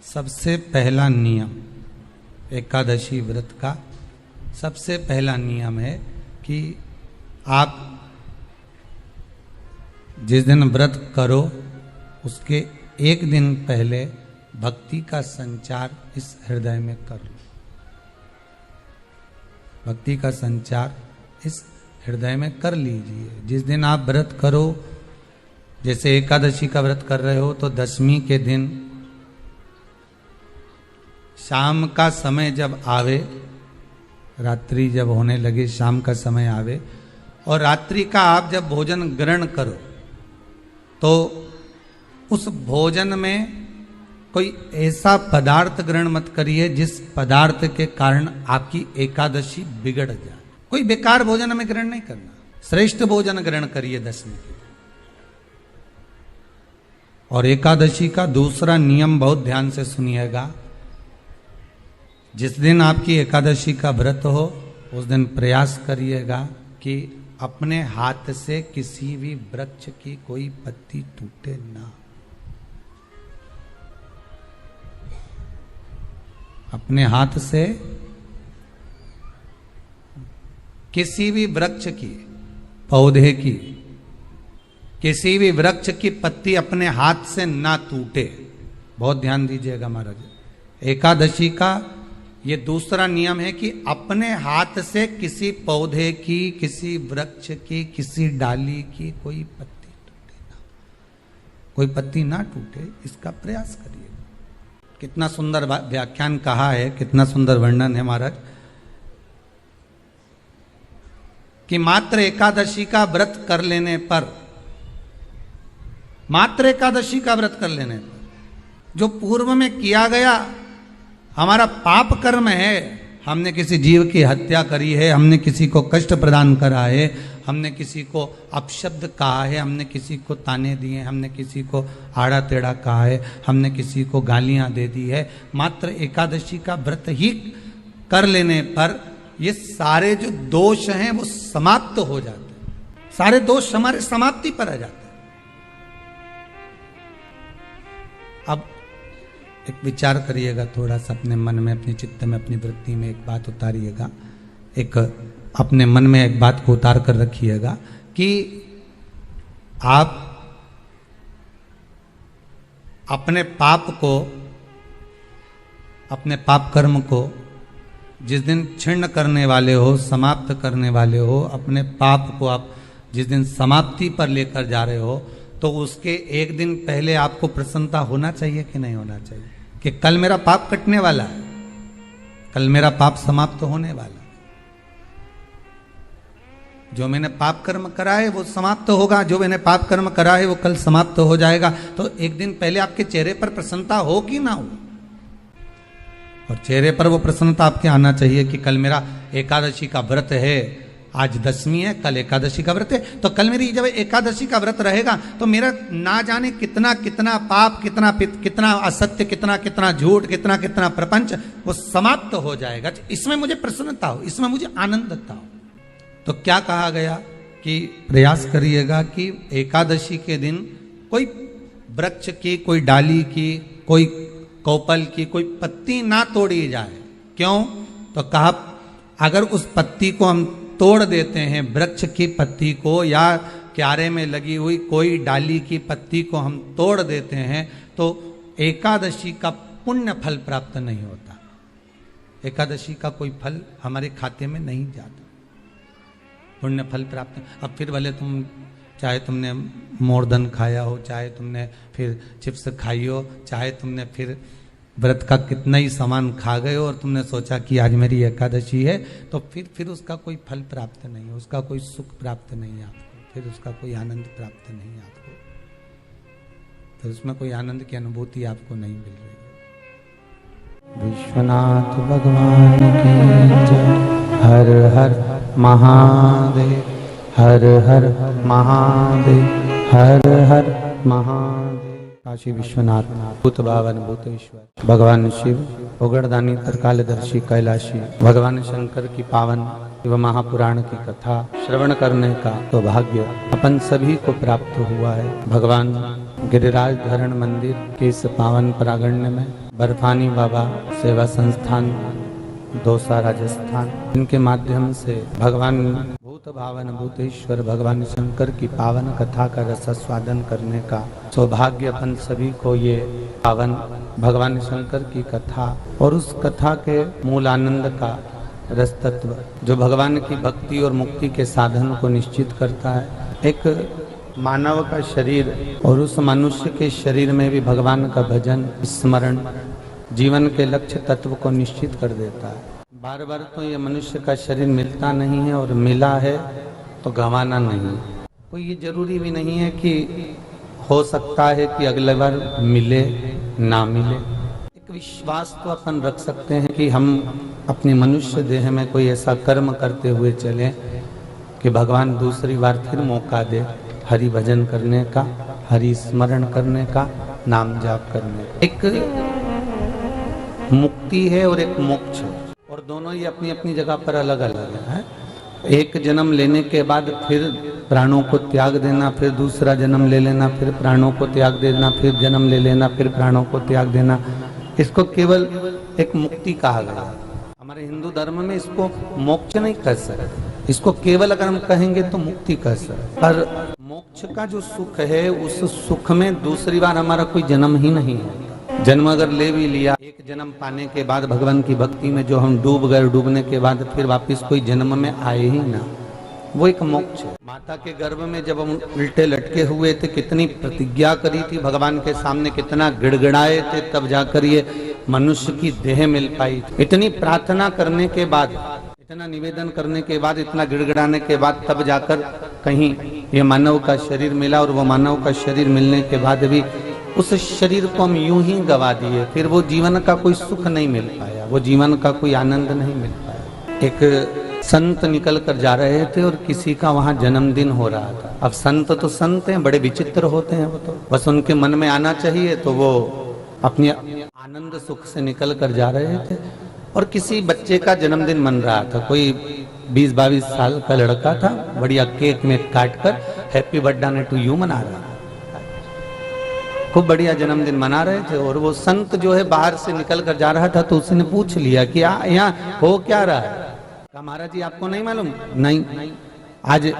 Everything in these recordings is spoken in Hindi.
सबसे पहला नियम एकादशी व्रत का सबसे पहला नियम है कि आप जिस दिन व्रत करो उसके एक दिन पहले भक्ति का संचार इस हृदय में कर लो। भक्ति का संचार इस हृदय में कर लीजिए। जिस दिन आप व्रत करो, जैसे एकादशी का व्रत कर रहे हो तो दशमी के दिन शाम का समय जब आवे, रात्रि जब होने लगे, शाम का समय आवे और रात्रि का आप जब भोजन ग्रहण करो तो उस भोजन में कोई ऐसा पदार्थ ग्रहण मत करिए जिस पदार्थ के कारण आपकी एकादशी बिगड़ जाए। कोई बेकार भोजन में ग्रहण नहीं करना, श्रेष्ठ भोजन ग्रहण करिए दशमी के। और एकादशी का दूसरा नियम बहुत ध्यान से सुनिएगा। जिस दिन आपकी एकादशी का व्रत हो उस दिन प्रयास करिएगा कि अपने हाथ से किसी भी वृक्ष की कोई पत्ती टूटे ना। अपने हाथ से किसी भी वृक्ष की, पौधे की, किसी भी वृक्ष की पत्ती अपने हाथ से ना टूटे। बहुत ध्यान दीजिएगा महाराज। एकादशी का ये दूसरा नियम है कि अपने हाथ से किसी पौधे की, किसी वृक्ष की, किसी डाली की कोई पत्ती टूटे ना, कोई पत्ती ना टूटे, इसका प्रयास करिए। कितना सुंदर व्याख्यान कहा है, कितना सुंदर वर्णन है महाराज कि मात्र एकादशी का व्रत कर लेने पर, मात्र एकादशी का व्रत कर लेने पर जो पूर्व में किया गया हमारा पाप कर्म है, हमने किसी जीव की हत्या करी है, हमने किसी को कष्ट प्रदान करा है, हमने किसी को अपशब्द कहा है, हमने किसी को ताने दिए, हमने किसी को आड़ा टेढ़ा कहा है, हमने किसी को गालियां दे दी है, मात्र एकादशी का व्रत ही कर लेने पर ये सारे जो दोष हैं वो समाप्त हो जाते हैं। सारे दोष हमारे समाप्ति पर आ जाते हैं। अब एक विचार करिएगा थोड़ा सा अपने मन में, अपने चित्त में, अपनी वृत्ति में एक बात उतारिएगा। एक अपने मन में एक बात को उतार कर रखिएगा कि आप अपने पाप को, अपने पाप कर्म को जिस दिन क्षीण करने वाले हो, समाप्त करने वाले हो, अपने पाप को आप जिस दिन समाप्ति पर लेकर जा रहे हो तो उसके एक दिन पहले आपको प्रसन्नता होना चाहिए कि नहीं होना चाहिए कि कल मेरा पाप कटने वाला है, कल मेरा पाप समाप्त होने वाला है, जो मैंने पाप कर्म करा है वो समाप्त होगा, जो मैंने पाप कर्म करा है वो कल समाप्त हो जाएगा। तो एक दिन पहले आपके चेहरे पर प्रसन्नता हो कि ना हो, और चेहरे पर वो प्रसन्नता आपके आना चाहिए कि कल मेरा एकादशी का व्रत है, आज दशमी है, कल एकादशी का व्रत है, तो कल मेरी जब एकादशी का व्रत रहेगा तो मेरा ना जाने कितना कितना पाप, कितना असत्य, कितना झूठ, कितना प्रपंच वो समाप्त हो जाएगा। इसमें मुझे प्रसन्नता हो, इसमें मुझे आनंदता हो। तो क्या कहा गया कि प्रयास करिएगा कि एकादशी के दिन कोई वृक्ष की, कोई डाली की, कोई कौपल की कोई पत्ती ना तोड़ी जाए। क्यों? तो कहा अगर उस पत्ती को हम तोड़ देते हैं, वृक्ष की पत्ती को या क्यारे में लगी हुई कोई डाली की पत्ती को हम तोड़ देते हैं तो एकादशी का पुण्य फल प्राप्त नहीं होता, एकादशी का कोई फल हमारे खाते में नहीं जाता, पुण्य फल प्राप्त। अब फिर भले तुम चाहे तुमने मोरधन खाया हो, चाहे तुमने फिर चिप्स खाई हो, चाहे तुमने फिर व्रत का कितना ही सामान खा गए हो और तुमने सोचा कि आज मेरी एकादशी है, तो फिर उसका कोई फल प्राप्त नहीं है, उसका कोई सुख प्राप्त नहीं है आपको, फिर उसका कोई आनंद प्राप्त नहीं है आपको, फिर उसमें कोई आनंद की अनुभूति आपको नहीं मिल रही है। विश्वनाथ भगवान की जय। हर हर महादेव, हर हर महादेव, हर हर महादेव। काशी विश्वनाथ भूत भावन भूतेश्वर भगवान शिव उगड़दानी त्रिकालदर्शी कैलाशी भगवान शंकर की पावन एवं महापुराण की कथा श्रवण करने का सौभाग्य अपन सभी को प्राप्त हुआ है। भगवान गिरिराज धरण मंदिर के इस पावन प्रांगण में बर्फानी बाबा सेवा संस्थान दौसा राजस्थान, इनके माध्यम से भगवान भूत भावन भूतेश्वर भगवान शंकर की पावन कथा का रसास्वादन करने का सौभाग्य अपन सभी को ये पावन भगवान शंकर की कथा और उस कथा के मूल आनंद का रस तत्व जो भगवान की भक्ति और मुक्ति के साधन को निश्चित करता है। एक मानव का शरीर और उस मनुष्य के शरीर में भी भगवान का भजन स्मरण जीवन के लक्ष्य तत्व को निश्चित कर देता है। बार बार तो ये मनुष्य का शरीर मिलता नहीं है और मिला है तो गंवाना नहीं। कोई ये जरूरी भी नहीं है कि हो सकता है कि अगले बार मिले ना मिले। एक विश्वास तो अपन रख सकते हैं कि हम अपनी मनुष्य देह में कोई ऐसा कर्म करते हुए चले कि भगवान दूसरी बार फिर मौका दे हरि भजन करने का, हरि स्मरण करने का, नाम जाप करने का। एक मुक्ति है और एक मोक्ष है और दोनों ही अपनी अपनी जगह पर अलग अलग है। एक जन्म लेने के बाद फिर प्राणों को त्याग देना, फिर दूसरा जन्म ले लेना, फिर प्राणों को त्याग देना, फिर जन्म ले लेना, फिर प्राणों को त्याग देना, इसको केवल एक मुक्ति कहा गया। हमारे हिंदू धर्म में इसको मोक्ष नहीं कह सकते, इसको केवल अगर हम कहेंगे तो मुक्ति कह सकते। पर मोक्ष का जो सुख है उस सुख में दूसरी बार हमारा कोई जन्म ही नहीं है। जन्म अगर ले भी लिया, एक जन्म पाने के बाद भगवान की भक्ति में जो हम डूब गए, डूबने के बाद फिर वापस कोई जन्म में आए ही ना, वो एक मोक्ष है। माता के गर्भ में जब हम उल्टे लटके हुए थे, कितनी प्रतिज्ञा करी थी भगवान के सामने, कितना गिड़गिड़ाए थे, तब जाकर ये मनुष्य की देह मिल पाई। इतनी प्रार्थना करने के बाद, इतना निवेदन करने के बाद, इतना गिड़गिड़ाने के बाद तब जाकर कहीं ये मानव का शरीर मिला और वो मानव का शरीर मिलने के बाद भी उस शरीर को हम यूं ही गवा दिए। फिर वो जीवन का कोई सुख नहीं मिल पाया, वो जीवन का कोई आनंद नहीं मिल पाया। एक संत निकल कर जा रहे थे और किसी का वहां जन्मदिन हो रहा था। अब संत तो संत हैं, बड़े विचित्र होते हैं वो तो, बस उनके मन में आना चाहिए तो वो अपने आनंद सुख से निकल कर जा रहे थे और किसी बच्चे का जन्मदिन मन रहा था। कोई 20-22 साल का लड़का था, बढ़िया केक में काट कर हैप्पी बर्थडे टू यू मना रहा था। खूब बढ़िया जन्मदिन मना रहे थे और वो संत जो है बाहर से निकल कर जा रहा था तो उसने पूछ लिया कि यहाँ हो क्या रहा है। कहा महाराज जी आपको नहीं मालूम? नहीं, आज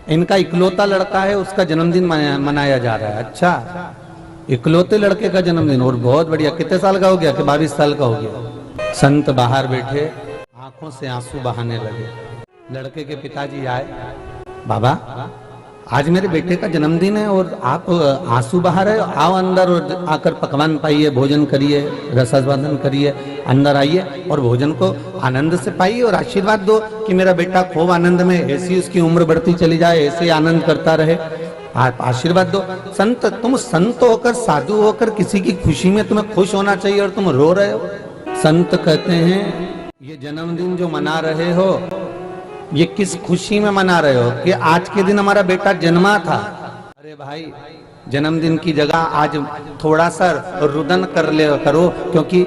इनका इकलौता लड़का है, उसका जन्मदिन मनाया जा रहा है। अच्छा, इकलौते लड़के का जन्मदिन, और बहुत बढ़िया। कितने साल का हो गया? कि 22 साल का हो गया। संत बाहर बैठे आंखों से आंसू बहाने लगे। लड़के के पिताजी आए, बाबा आज मेरे बेटे का जन्मदिन है और आप आंसू बहा रहे हो, आओ अंदर और आकर पकवान पाइए, भोजन करिए, रसास्वादन करिए, अंदर आइए और भोजन को आनंद से पाइए और आशीर्वाद दो कि मेरा बेटा खूब आनंद में, ऐसी उसकी उम्र बढ़ती चली जाए, ऐसे आनंद करता रहे, आप आशीर्वाद दो। संत, तुम संत होकर, साधु होकर किसी की खुशी में तुम्हें खुश होना चाहिए और तुम रो रहे हो। संत कहते हैं ये जन्मदिन जो मना रहे हो ये किस खुशी में मना रहे हो? कि आज के दिन हमारा बेटा जन्मा था। अरे भाई, जन्मदिन की जगह आज थोड़ा सा रुदन कर ले करो, क्योंकि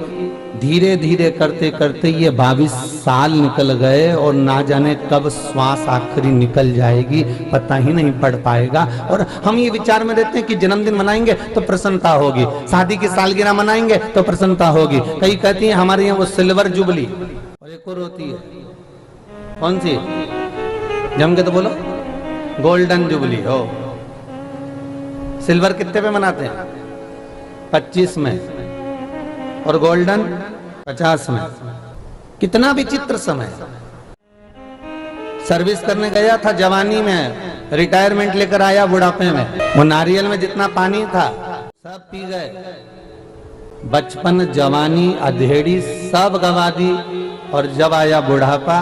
धीरे धीरे करते करते ये 22 साल निकल गए और ना जाने कब श्वास आखिरी निकल जाएगी, पता ही नहीं पड़ पाएगा। और हम ये विचार में रहते हैं कि जन्मदिन मनाएंगे तो प्रसन्नता होगी, शादी की सालगिरह मनाएंगे तो प्रसन्नता होगी। कई कहती हैं हमारे यहाँ वो सिल्वर जुबली, और एक और होती है कौन सी, जम के तो बोलो, गोल्डन जुबली हो। सिल्वर कितने पे मनाते हैं? 25 में, और गोल्डन 50 में। कितना विचित्र समय। सर्विस करने गया था जवानी में, रिटायरमेंट लेकर आया बुढ़ापे में। वो नारियल में जितना पानी था सब पी गए, बचपन, जवानी, अधेड़ी सब गवा दी। और जब आया बुढ़ापा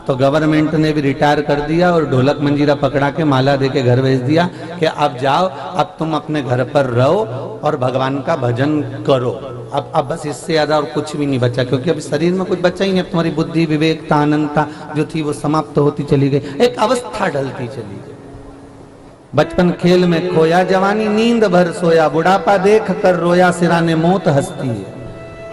तो गवर्नमेंट ने भी रिटायर कर दिया और ढोलक मंजीरा पकड़ा के माला दे के घर भेज दिया कि अब जाओ, अब तुम अपने घर पर रहो और भगवान का भजन करो। अब बस इससे ज्यादा और कुछ भी नहीं बचा, क्योंकि अब शरीर में कुछ बचा ही नहीं। अब तुम्हारी बुद्धि, विवेकता, अनंतता जो थी वो समाप्त होती चली गई, एक अवस्था ढलती चली गई। बचपन खेल में खोया, जवानी नींद भर सोया, बुढ़ापा देख कर रोया, सिराने मौत हंसती है।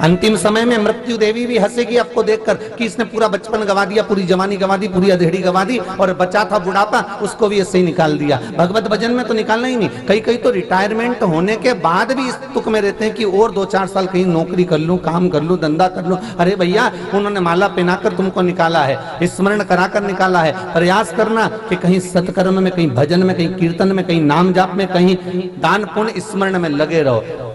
अंतिम समय में मृत्यु देवी भी हंसेगी आपको देखकर कि इसने पूरा बचपन गवा दिया, पूरी जवानी गवा दी, पूरी अधेड़ी गवा दी, और बचा था बुढ़ापा, उसको भी ऐसे ही निकाल दिया। भगवत भजन में तो निकालना ही नहीं। कई कई तो रिटायरमेंट होने के बाद भी इस तुक में रहते हैं कि और 2-4 साल कहीं नौकरी कर लूं, काम कर लूं, धंधा कर लूं। अरे भैया, उन्होंने माला पहनाकर तुमको निकाला है, स्मरण कराकर निकाला है। प्रयास करना कि कहीं सत्कर्म में, कहीं भजन में, कहीं कीर्तन में, कहीं नाम जाप में, कहीं दान पुण्य स्मरण में लगे रहो।